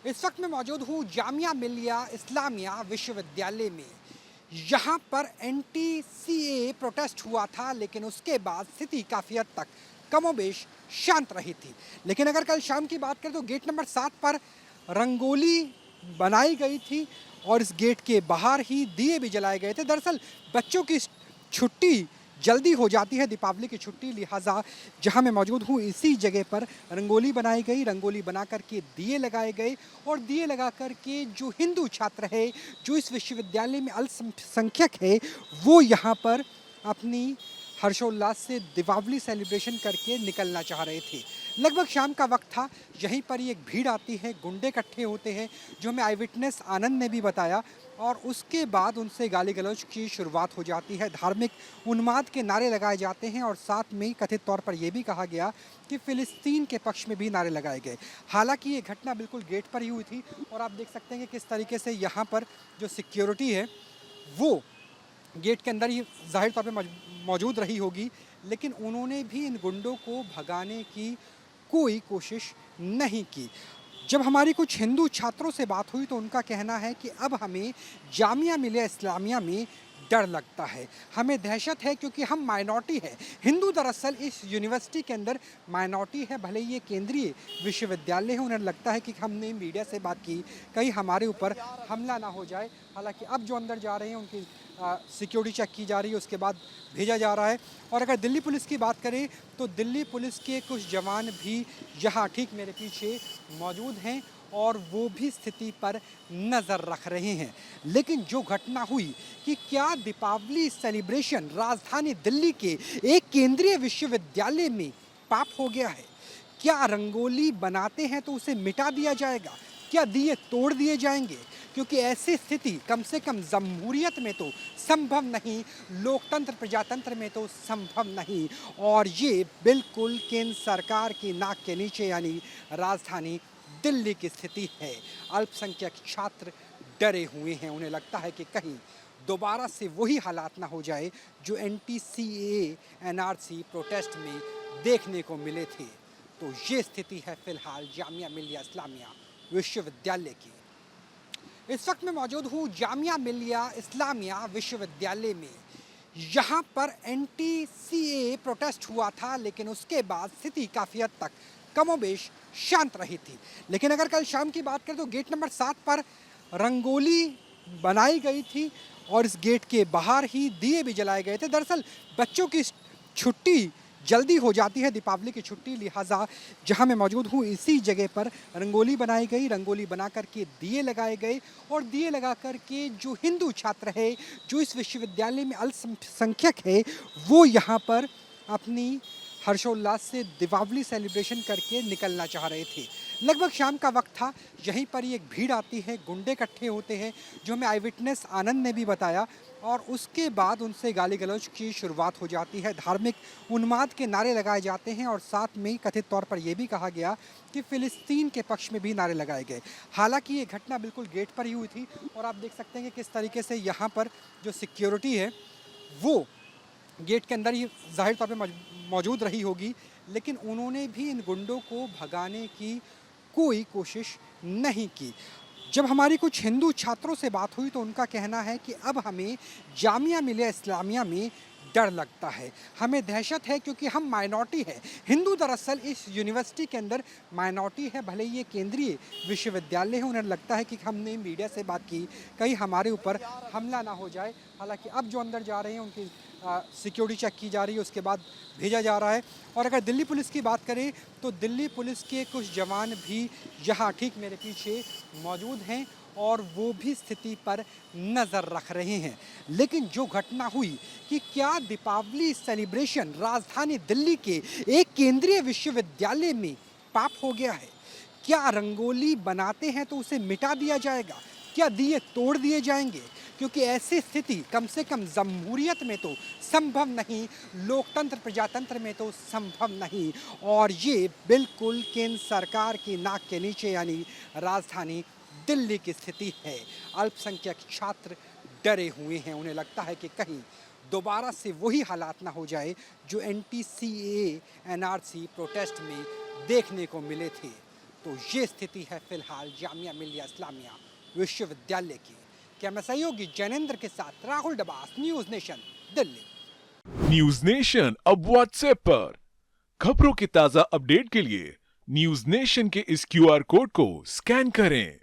इस वक्त मैं मौजूद हूँ जामिया मिलिया इस्लामिया विश्वविद्यालय में। यहाँ पर एनटीसीए प्रोटेस्ट हुआ था, लेकिन उसके बाद स्थिति काफ़ी हद तक कमोबेश शांत रही थी। लेकिन अगर कल शाम की बात करें तो गेट नंबर 7 पर रंगोली बनाई गई थी और इस गेट के बाहर ही दिए भी जलाए गए थे। दरअसल बच्चों की छुट्टी जल्दी हो जाती है, दीपावली की छुट्टी, लिहाजा जहां मैं मौजूद हूं इसी जगह पर रंगोली बनाई गई। रंगोली बना करके दिए लगाए गए और दिए लगा करके जो हिंदू छात्र है, जो इस विश्वविद्यालय में अल्पसंख्यक है, वो यहाँ पर अपनी हर्षोल्लास से दीपावली सेलिब्रेशन करके निकलना चाह रहे थे। लगभग शाम का वक्त था, यहीं पर ही एक भीड़ आती है, गुंडे इकट्ठे होते हैं, जो हमें आई विटनेस आनंद ने भी बताया, और उसके बाद उनसे गाली गलौज की शुरुआत हो जाती है। धार्मिक उन्माद के नारे लगाए जाते हैं और साथ में कथित तौर पर यह भी कहा गया कि फ़िलिस्तीन के पक्ष में भी नारे लगाए गए। हालांकि ये घटना बिल्कुल गेट पर ही हुई थी और आप देख सकते हैं कि किस तरीके से यहाँ पर जो सिक्योरिटी है वो गेट के अंदर ही ज़ाहिर तौर पे मौजूद रही होगी, लेकिन उन्होंने भी इन गुंडों को भगाने की कोई कोशिश नहीं की। जब हमारी कुछ हिंदू छात्रों से बात हुई तो उनका कहना है कि अब हमें जामिया मिलिया इस्लामिया में डर लगता है, हमें दहशत है, क्योंकि हम माइनॉरिटी है। हिंदू दरअसल इस यूनिवर्सिटी के अंदर माइनॉरिटी है, भले ही ये केंद्रीय विश्वविद्यालय है। उन्हें लगता है कि हमने मीडिया से बात की, कहीं हमारे ऊपर हमला ना हो जाए। हालांकि अब जो अंदर जा रहे हैं उनकी सिक्योरिटी चेक की जा रही है, उसके बाद भेजा जा रहा है। और अगर दिल्ली पुलिस की बात करें तो दिल्ली पुलिस के कुछ जवान भी यहाँ ठीक मेरे पीछे मौजूद हैं और वो भी स्थिति पर नज़र रख रहे हैं। लेकिन जो घटना हुई कि क्या दीपावली सेलिब्रेशन राजधानी दिल्ली के एक केंद्रीय विश्वविद्यालय में पाप हो गया है? क्या रंगोली बनाते हैं तो उसे मिटा दिया जाएगा? क्या दिए तोड़ दिए जाएंगे? क्योंकि ऐसी स्थिति कम से कम जमहूरियत में तो संभव नहीं, लोकतंत्र प्रजातंत्र में तो संभव नहीं। और ये बिल्कुल केंद्र सरकार की नाक के नीचे यानी राजधानी दिल्ली की स्थिति है। अल्पसंख्यक छात्र डरे हुए हैं, उन्हें लगता है कि कहीं दोबारा से वही हालात ना हो जाए जो एनटीसीए एनआरसी प्रोटेस्ट में देखने को मिले थे। तो ये स्थिति है फिलहाल जामिया मिलिया इस्लामिया विश्वविद्यालय की। इस वक्त मैं मौजूद हूँ जामिया मिलिया इस्लामिया विश्वविद्यालय में। यहाँ पर एनटीसीए प्रोटेस्ट हुआ था, लेकिन उसके बाद स्थिति काफ़ी हद तक कमोबेश शांत रही थी। लेकिन अगर कल शाम की बात करें तो गेट नंबर 7 पर रंगोली बनाई गई थी और इस गेट के बाहर ही दिए भी जलाए गए थे। दरअसल बच्चों की छुट्टी जल्दी हो जाती है, दीपावली की छुट्टी, लिहाजा जहां मैं मौजूद हूं इसी जगह पर रंगोली बनाई गई। रंगोली बना करके दिए लगाए गए और दिए लगा करके जो हिंदू छात्र है, जो इस विश्वविद्यालय में अल्पसंख्यक है, वो यहाँ पर अपनी हर्षोल्लास से दीपावली सेलिब्रेशन करके निकलना चाह रहे थे। लगभग शाम का वक्त था, यहीं पर ही एक भीड़ आती है, गुंडे इकट्ठे होते हैं, जो हमें आई विटनेस आनंद ने भी बताया, और उसके बाद उनसे गाली गलौज की शुरुआत हो जाती है। धार्मिक उन्माद के नारे लगाए जाते हैं और साथ में कथित तौर पर यह भी कहा गया कि फ़िलिस्तीन के पक्ष में भी नारे लगाए गए। हालांकि ये घटना बिल्कुल गेट पर ही हुई थी और आप देख सकते हैं कि किस तरीके से यहाँ पर जो सिक्योरिटी है वो गेट के अंदर ही ज़ाहिर तौर पे मौजूद रही होगी, लेकिन उन्होंने भी इन गुंडों को भगाने की कोई कोशिश नहीं की। जब हमारी कुछ हिंदू छात्रों से बात हुई तो उनका कहना है कि अब हमें जामिया मिलिया इस्लामिया में डर लगता है, हमें दहशत है, क्योंकि हम माइनॉरिटी है। हिंदू दरअसल इस यूनिवर्सिटी के अंदर माइनॉरिटी है, भले ही ये केंद्रीय विश्वविद्यालय है। उन्हें लगता है कि हमने मीडिया से बात की, कहीं हमारे ऊपर हमला ना हो जाए। हालांकि अब जो अंदर जा रहे हैं उनकी सिक्योरिटी चेक की जा रही है, उसके बाद भेजा जा रहा है। और अगर दिल्ली पुलिस की बात करें तो दिल्ली पुलिस के कुछ जवान भी यहाँ ठीक मेरे पीछे मौजूद हैं और वो भी स्थिति पर नज़र रख रहे हैं। लेकिन जो घटना हुई कि क्या दीपावली सेलिब्रेशन राजधानी दिल्ली के एक केंद्रीय विश्वविद्यालय में पाप हो गया है? क्या रंगोली बनाते हैं तो उसे मिटा दिया जाएगा? क्या दिए तोड़ दिए जाएंगे? क्योंकि ऐसी स्थिति कम से कम जमहूरियत में तो संभव नहीं, लोकतंत्र प्रजातंत्र में तो संभव नहीं। और ये बिल्कुल केंद्र सरकार की नाक के नीचे यानी राजधानी दिल्ली की स्थिति है। अल्पसंख्यक छात्र डरे हुए हैं, उन्हें लगता है कि कहीं दोबारा से वही हालात ना हो जाए जो एनटीसीए एनआरसी प्रोटेस्ट में देखने को मिले थे। तो ये स्थिति है फिलहाल जामिया मिलिया इस्लामिया विश्वविद्यालय की। कैमरा सहयोगी जैनेंद्र के साथ Rahul Dabas, news nation, Delhi. News nation अब व्हाट्सएप पर खबरों के ताजा अपडेट के लिए न्यूज नेशन के इस क्यूआर कोड को स्कैन करें